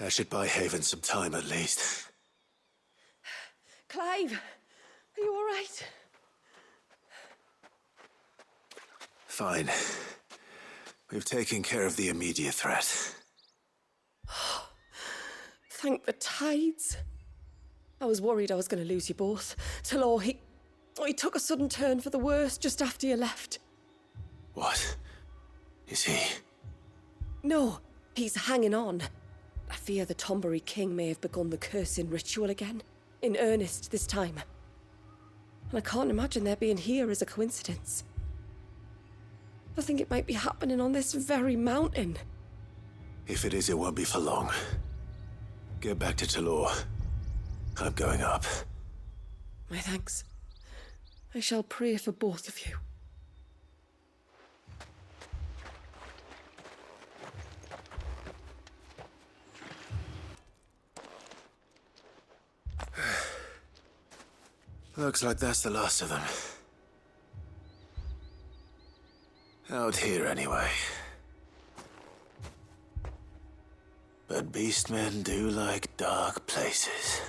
I should buy Haven some time at least. Clive, are you all right? Fine. We've taken care of the immediate threat. Thank the tides. I was worried I was going to lose you both. Talor, he took a sudden turn for the worse just after you left. What? Is he? No, he's hanging on. I fear the Tombury King may have begun the cursing ritual again. In earnest this time. And I can't imagine their being here as a coincidence. I think it might be happening on this very mountain. If it is, it won't be for long. Get back to Talor. I'm going up. My thanks. I shall pray for both of you. Looks like that's the last of them. Out here, anyway. But beastmen do like dark places.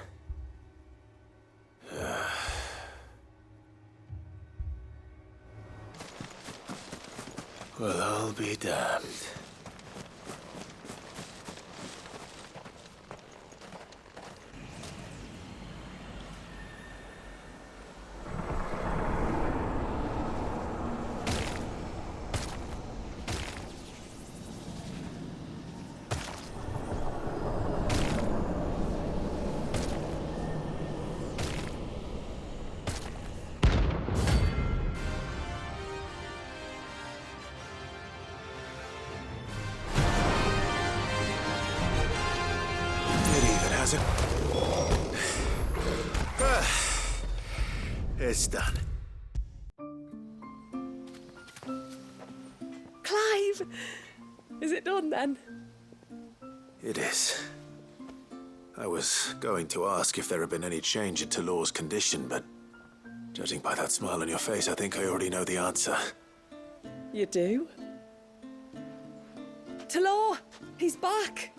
Well, I'll be damned. It's done. Clive! Is it done then? It is. I was going to ask if there had been any change in Talor's condition, but judging by that smile on your face, I think I already know the answer. You do? Talor! He's back!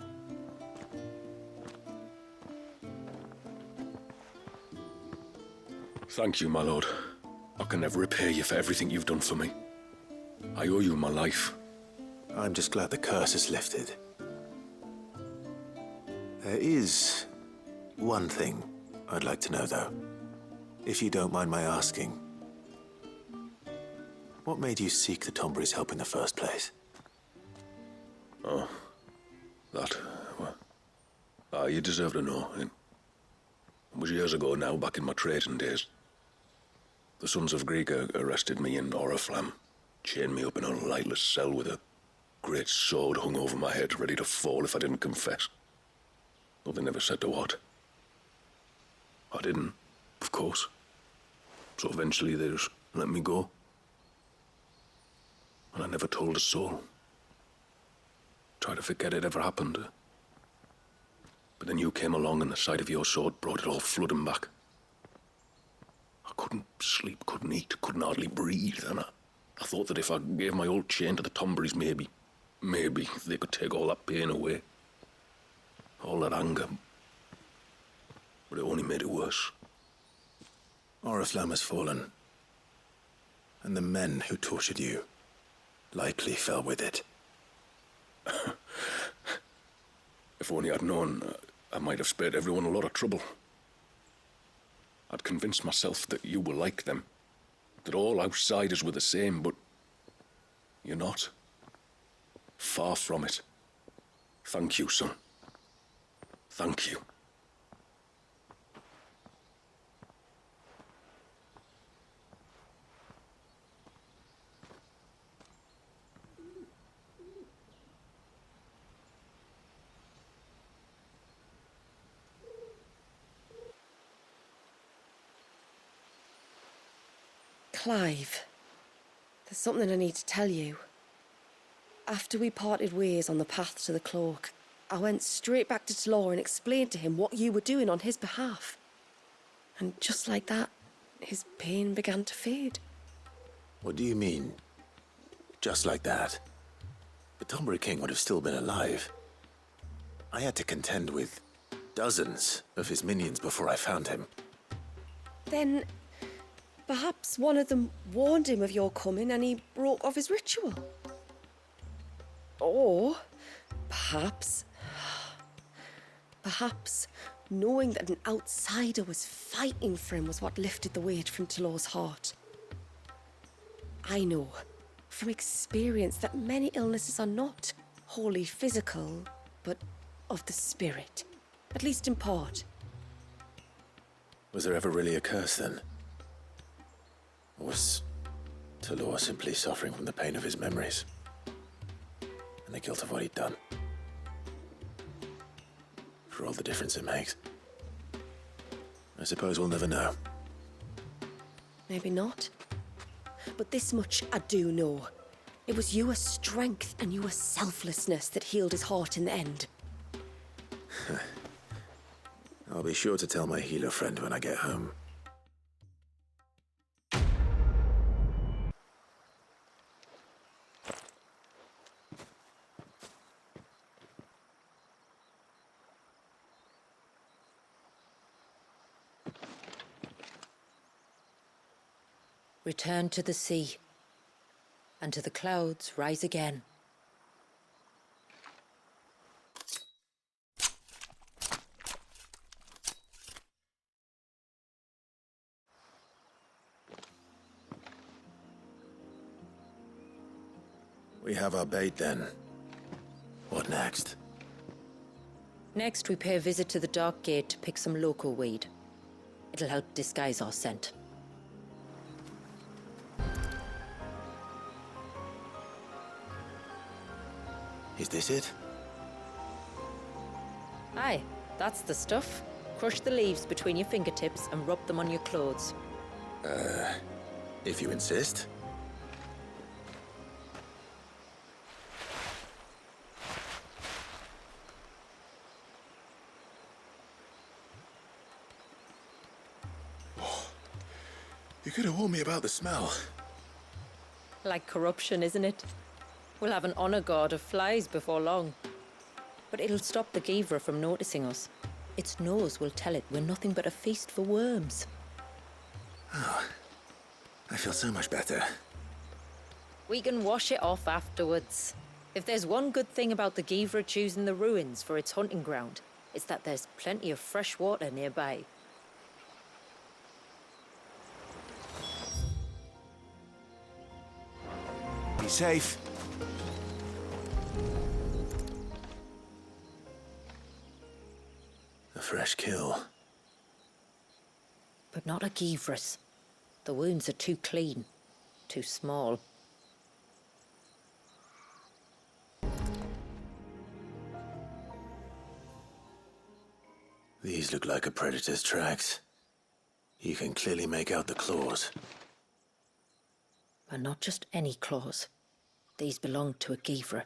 Thank you, my lord. I can never repay you for everything you've done for me. I owe you my life. I'm just glad the curse is lifted. There is one thing I'd like to know, though. If you don't mind my asking. What made you seek the Tombury's help in the first place? Oh, that, well, you deserve to know. It was years ago now, back in my trading days. The Sons of Greek arrested me in Oriflamme, chained me up in a lightless cell with a great sword hung over my head, ready to fall if I didn't confess. Though they never said to what. I didn't, of course. So eventually they just let me go. And I never told a soul. Tried to forget it ever happened. But then you came along and the sight of your sword brought it all flooding back. I couldn't sleep, couldn't eat, couldn't hardly breathe, and I thought that if I gave my old chain to the Tomburys, maybe they could take all that pain away. All that anger. But it only made it worse. Oriflamme has fallen. And the men who tortured you likely fell with it. If only I'd known, I might have spared everyone a lot of trouble. I'd convinced myself that you were like them, that all outsiders were the same, but you're not. Far from it. Thank you, son. Thank you. Clive, there's something I need to tell you. After we parted ways on the path to the cloak, I went straight back to Talor and explained to him what you were doing on his behalf. And just like that, his pain began to fade. What do you mean? Just like that? The Tombury King would have still been alive. I had to contend with dozens of his minions before I found him. Then perhaps one of them warned him of your coming and he broke off his ritual. Or perhaps knowing that an outsider was fighting for him was what lifted the weight from Talor's heart. I know from experience that many illnesses are not wholly physical, but of the spirit, at least in part. Was there ever really a curse then? Or was Talor simply suffering from the pain of his memories? And the guilt of what he'd done? For all the difference it makes. I suppose we'll never know. Maybe not. But this much I do know. It was your strength and your selflessness that healed his heart in the end. I'll be sure to tell my healer friend when I get home. Return to the sea, and to the clouds rise again. We have our bait then. What next? Next, we pay a visit to the Dark Gate to pick some local weed. It'll help disguise our scent. Is this it? Aye, that's the stuff. Crush the leaves between your fingertips and rub them on your clothes. If you insist. You could have warned me about the smell. Like corruption, isn't it? We'll have an honor guard of flies before long. But it'll stop the Givra from noticing us. Its nose will tell it we're nothing but a feast for worms. Oh, I feel so much better. We can wash it off afterwards. If there's one good thing about the Givra choosing the ruins for its hunting ground, it's that there's plenty of fresh water nearby. Be safe. A fresh kill. But not a Givra's. The wounds are too clean, too small. These look like a predator's tracks. You can clearly make out the claws. But not just any claws. These belong to a Givra.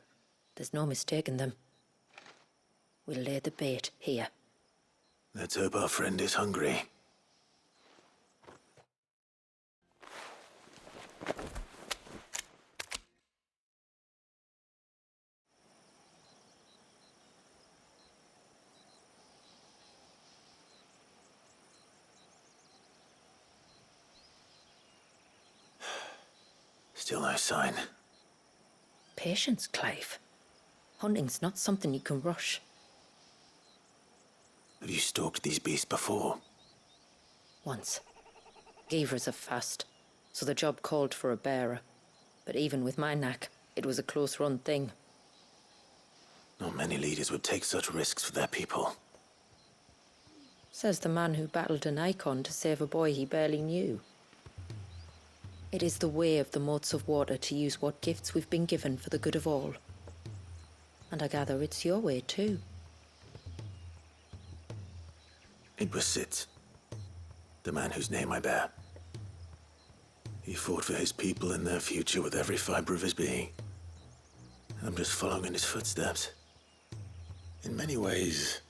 There's no mistaking them. We'll lay the bait here. Let's hope our friend is hungry. Still no sign. Patience, Clive. Hunting's not something you can rush. Have you stalked these beasts before? Once. Givras are fast, so the job called for a bearer. But even with my knack, it was a close-run thing. Not many leaders would take such risks for their people. Says the man who battled an icon to save a boy he barely knew. It is the way of the motes of water to use what gifts we've been given for the good of all. And I gather it's your way too. It was Sid, the man whose name I bear. He fought for his people and their future with every fiber of his being. I'm just following in his footsteps. In many ways,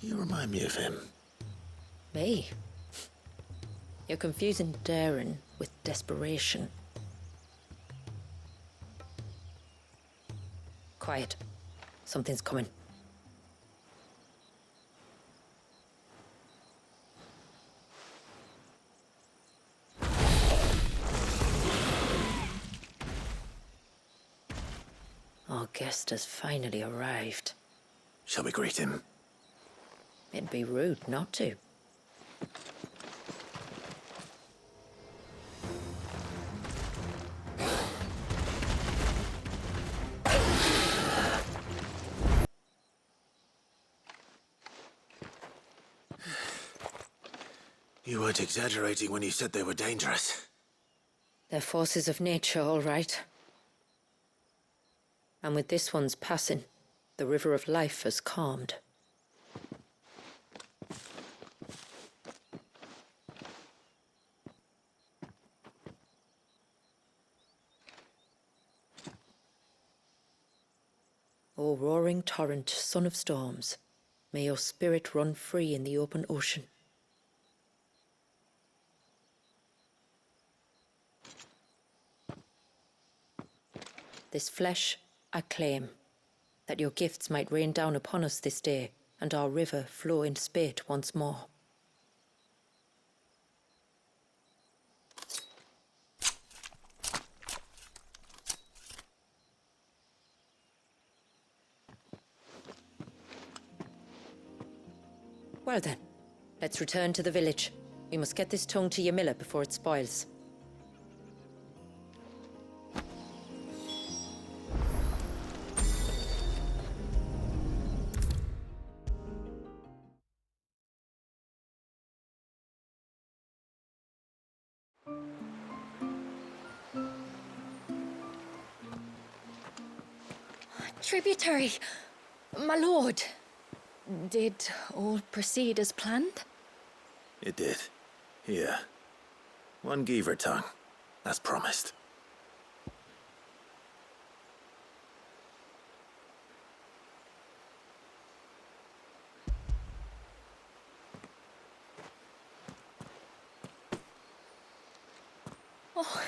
you remind me of him. Me? You're confusing daring with desperation. Quiet. Something's coming. guest has finally arrived. Shall we greet him? It'd be rude not to. You weren't exaggerating when you said they were dangerous. They're forces of nature, all right. And with this one's passing, the river of life has calmed. O roaring torrent, son of storms, may your spirit run free in the open ocean. This flesh I claim, that your gifts might rain down upon us this day, and our river flow in spate once more. Well then, let's return to the village. We must get this tongue to Yamila before it spoils. Tributary, my lord. Did all proceed as planned? It did. Here. One Geaver tongue, as promised. Oh,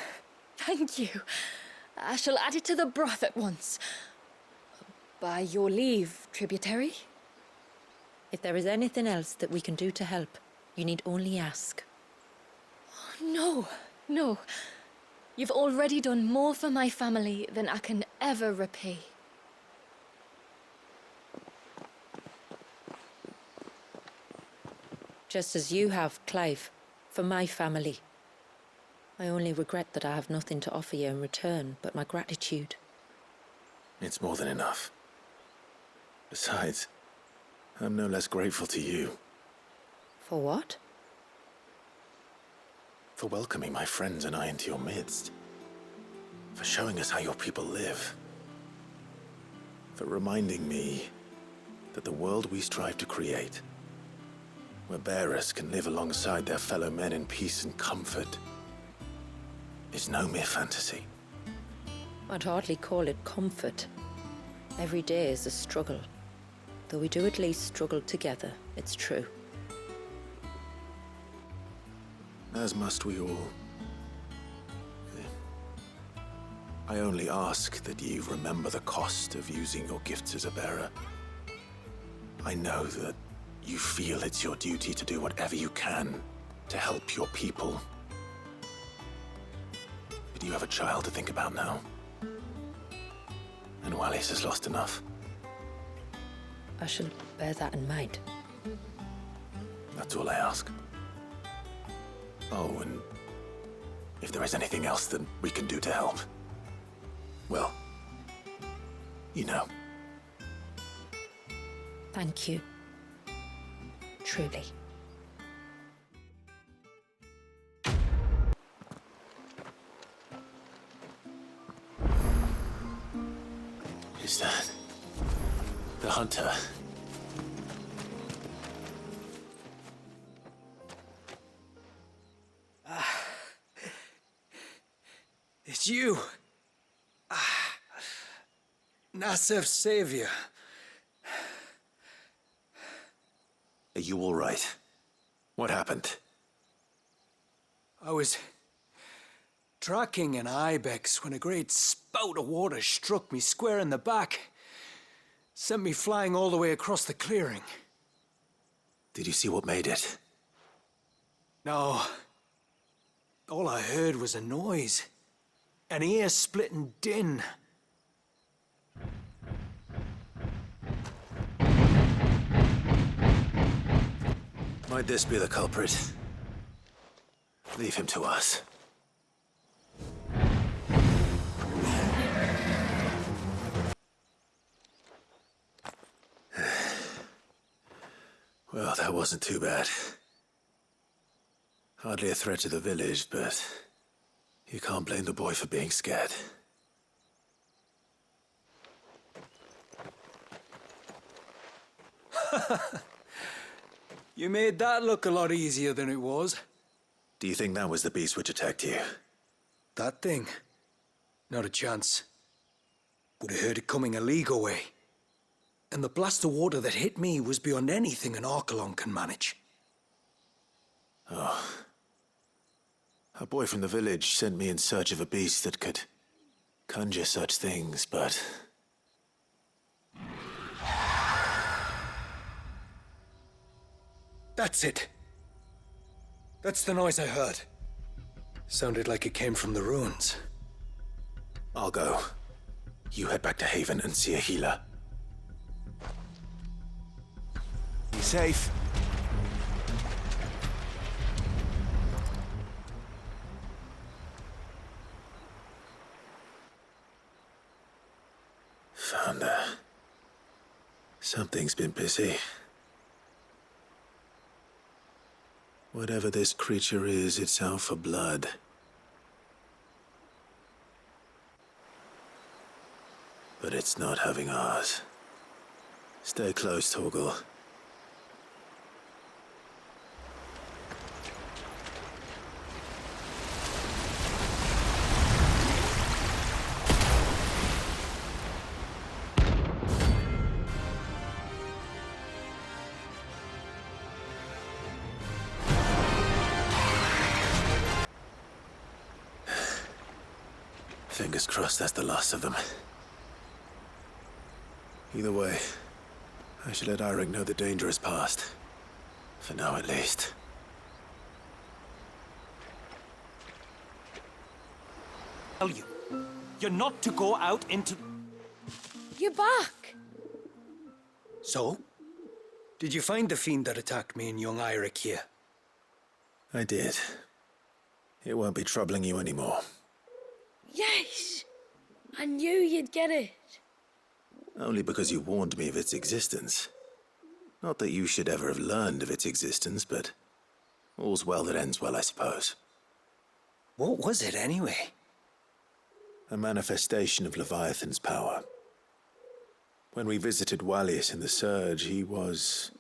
thank you. I shall add it to the broth at once. By your leave, tributary. If there is anything else that we can do to help, you need only ask. No, no. You've already done more for my family than I can ever repay. Just as you have, Clive, for my family. I only regret that I have nothing to offer you in return but my gratitude. It's more than enough. Besides, I'm no less grateful to you. For what? For welcoming my friends and I into your midst. For showing us how your people live. For reminding me that the world we strive to create, where bearers can live alongside their fellow men in peace and comfort, is no mere fantasy. I'd hardly call it comfort. Every day is a struggle. Though we do at least struggle together, it's true. As must we all. I only ask that you remember the cost of using your gifts as a bearer. I know that you feel it's your duty to do whatever you can to help your people. But you have a child to think about now. And Wallis has lost enough. I shall bear that in mind. That's all I ask. Oh, and if there is anything else that we can do to help, well, you know. Thank you. Truly. Is that the hunter? It's you. Nasef's savior. Are you all right? What happened? I was tracking an ibex when a great spout of water struck me square in the back. Sent me flying all the way across the clearing. Did you see what made it? No. All I heard was a noise. An ear-splitting din. Might this be the culprit? Leave him to us. Well, that wasn't too bad. Hardly a threat to the village, but you can't blame the boy for being scared. You made that look a lot easier than it was. Do you think that was the beast which attacked you? That thing? Not a chance. Would have heard it coming a league away. And the blast of water that hit me was beyond anything an Archelon can manage. Oh. A boy from the village sent me in search of a beast that could conjure such things, but... That's it. That's the noise I heard. Sounded like it came from the ruins. I'll go. You head back to Haven and see a healer. Be safe. Found her. Something's been busy. Whatever this creature is, it's out for blood. But it's not having ours. Stay close, Torgal. Fingers crossed that's the last of them. Either way, I should let Eirik know the danger is past. For now, at least. Tell you, you're not to go out into... You're back! So? Did you find the fiend that attacked me and young Eirik here? I did. It won't be troubling you anymore. Yes! I knew you'd get it. Only because you warned me of its existence. Not that you should ever have learned of its existence, but all's well that ends well, I suppose. What was it anyway? A manifestation of Leviathan's power. When we visited Wallius in the Surge, he was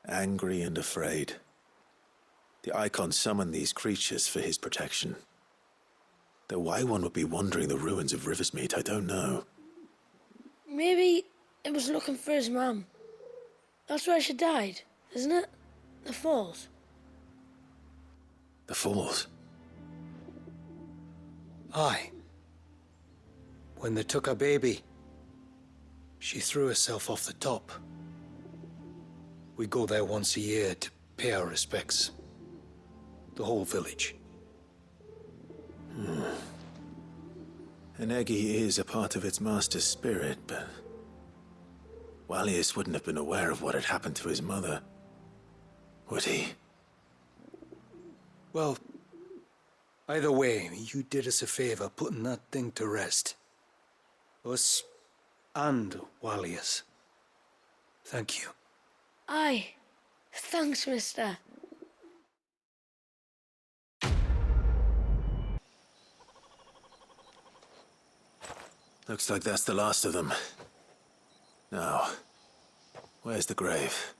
angry and afraid. The Icon summoned these creatures for his protection. Though why one would be wandering the ruins of Riversmeet, I don't know. Maybe it was looking for his mum. That's where she died, isn't it? The Falls. The Falls? Aye. When they took her baby, she threw herself off the top. We go there once a year to pay our respects. The whole village. An Eggy is a part of its master's spirit, but... Wallius wouldn't have been aware of what had happened to his mother, would he? Well, either way, you did us a favor putting that thing to rest. Us and Wallius. Thank you. Aye. Thanks, mister. Looks like that's the last of them. Now, where's the grave?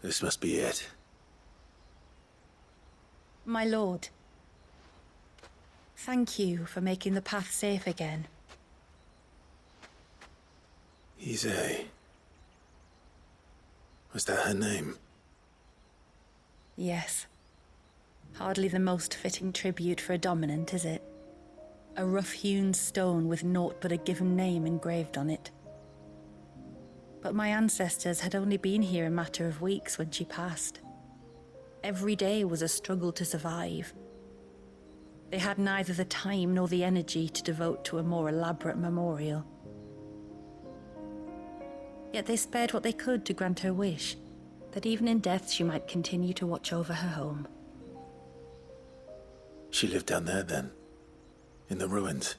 This must be it. My lord, thank you for making the path safe again. XVI. Was that her name? Yes. Hardly the most fitting tribute for a dominant, is it? A rough-hewn stone with naught but a given name engraved on it. But my ancestors had only been here a matter of weeks when she passed. Every day was a struggle to survive. They had neither the time nor the energy to devote to a more elaborate memorial. Yet they spared what they could to grant her wish, that even in death she might continue to watch over her home. She lived down there then? In the ruins?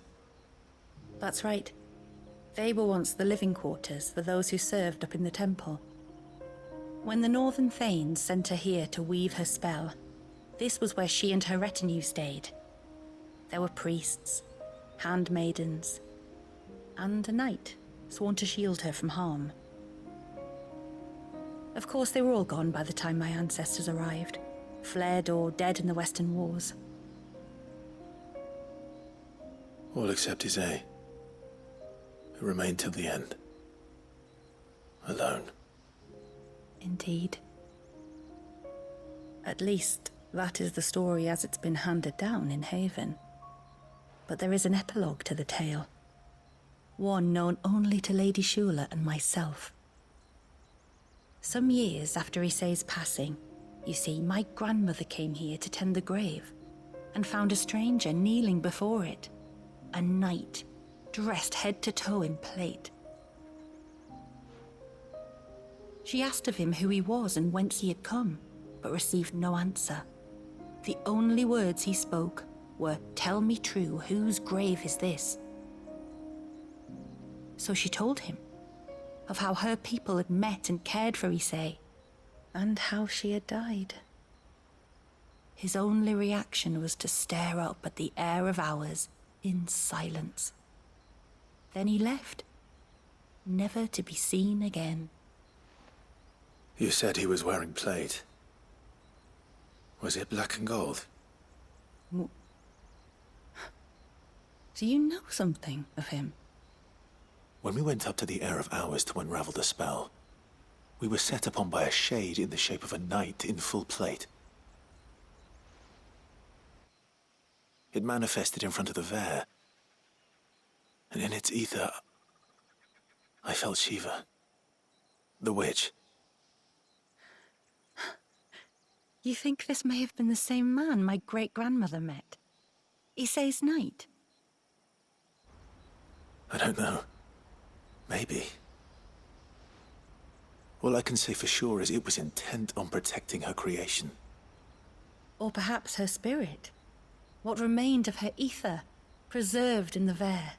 That's right. They were once the living quarters for those who served up in the temple. When the Northern Thanes sent her here to weave her spell, this was where she and her retinue stayed. There were priests, handmaidens, and a knight sworn to shield her from harm. Of course, they were all gone by the time my ancestors arrived, fled or dead in the Western Wars. All except Isay, who remained till the end. Alone. Indeed. At least, that is the story as it's been handed down in Haven. But there is an epilogue to the tale. One known only to Lady Shula and myself. Some years after Isay's passing, you see, my grandmother came here to tend the grave, and found a stranger kneeling before it. A knight, dressed head to toe in plate. She asked of him who he was and whence he had come, but received no answer. The only words he spoke were, "Tell me true, whose grave is this?" So she told him of how her people had met and cared for Isay, and how she had died. His only reaction was to stare up at the air of hours in silence. Then he left, never to be seen again. You said he was wearing plate. Was it black and gold? Do you know something of him? When we went up to the Air of Hours to unravel the spell, we were set upon by a shade in the shape of a knight in full plate. It manifested in front of the Vare, and in its ether, I felt Shiva, the witch. You think this may have been the same man my great-grandmother met? Isay's knight? I don't know. Maybe. All I can say for sure is it was intent on protecting her creation. Or perhaps her spirit? What remained of her ether, preserved in the Vare?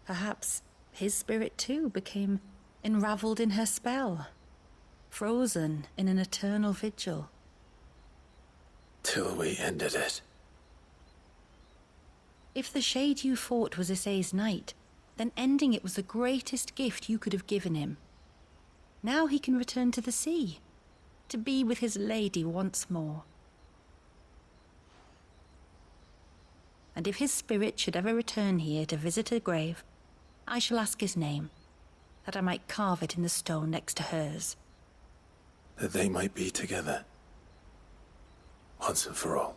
Perhaps his spirit too became enraveled in her spell, frozen in an eternal vigil. Till we ended it. If the shade you fought was Isay's knight, then ending it was the greatest gift you could have given him. Now he can return to the sea, to be with his lady once more. And if his spirit should ever return here to visit her grave, I shall ask his name, that I might carve it in the stone next to hers. That they might be together. Once and for all.